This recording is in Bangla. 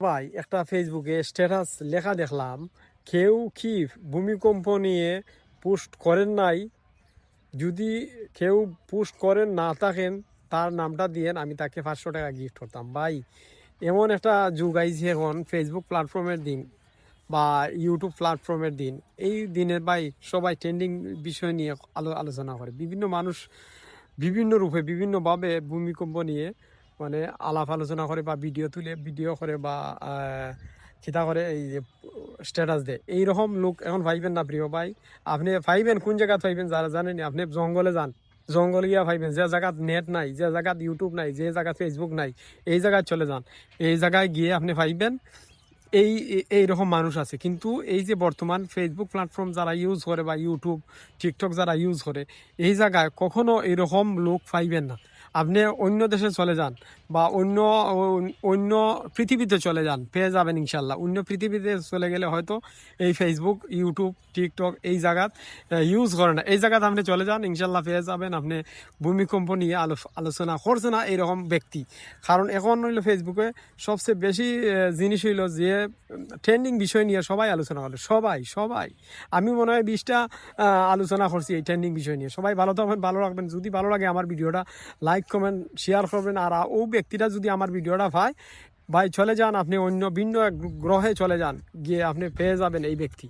ভাই একটা ফেসবুকে স্ট্যাটাস লেখা দেখলাম, কেউ কি ভূমিকম্প নিয়ে পোস্ট করেন নাই? যদি কেউ পোস্ট করেন না থাকেন, তার নামটা দিয়েন, আমি তাকে 500 টাকা গিফট করতাম। ভাই, এমন একটা যুগ আইছে এখন, ফেসবুক প্ল্যাটফর্মের দিন বা ইউটিউব প্ল্যাটফর্মের দিন। এই দিনে ভাই সবাই ট্রেন্ডিং বিষয় নিয়ে আলোচনা করে। বিভিন্ন মানুষ বিভিন্ন রূপে বিভিন্নভাবে ভূমিকম্প নিয়ে মানে আলাপ আলোচনা করে বা ভিডিও করে বা খিতা করে, এই যে স্ট্যাটাস দেয়। এইরকম লোক এখন পাইবেন না প্রিয় ভাই। আপনি পাইবেন কোন জায়গায় পাইবেন যারা জানেন, আপনি জঙ্গলে যান, জঙ্গল গিয়া পাইবেন। যে জায়গাত নেট নাই, যে জায়গাত ইউটিউব নাই, যে জায়গায় ফেসবুক নাই, এই জায়গায় চলে যান। এই জায়গায় গিয়ে আপনি পাইবেন এইরকম মানুষ আছে। কিন্তু এই যে বর্তমান ফেসবুক প্ল্যাটফর্ম যারা ইউজ করে বা ইউটিউব টিকটক যারা ইউজ করে, এই জায়গায় কখনো এরকম লোক পাইবেন না। আপনি অন্য দেশে চলে যান বা অন্য পৃথিবীতে চলে যান, পেয়ে যাবেন ইনশাল্লাহ। অন্য পৃথিবীতে চলে গেলে হয়তো এই ফেসবুক ইউটিউব টিকটক এই জায়গাত ইউজ করে না। এই জায়গাতে আপনি চলে যান, ইনশাল্লাহ পেয়ে যাবেন আপনি ভূমিকম্প নিয়ে আলোচনা করছে না এরকম ব্যক্তি। কারণ এখন হইলো ফেসবুকে সবচেয়ে বেশি জিনিস হইলো যে ট্রেন্ডিং বিষয় নিয়ে সবাই আলোচনা করে। সবাই সবাই আমি মনে হয় 20টা আলোচনা করছি এই ট্রেন্ডিং বিষয় নিয়ে। সবাই ভালো থাকবেন, ভালো রাখবেন। যদি ভালো লাগে আমার ভিডিওটা লাইক কমেন্ট শেয়ার করবেন। আর ও ব্যক্তিটা যদি আমার ভিডিওটা পায়, ভাই চলে যান আপনি অন্য ভিন্ন এক গ্রহে চলে যান, গিয়ে আপনি পেয়ে যাবেন এই ব্যক্তি।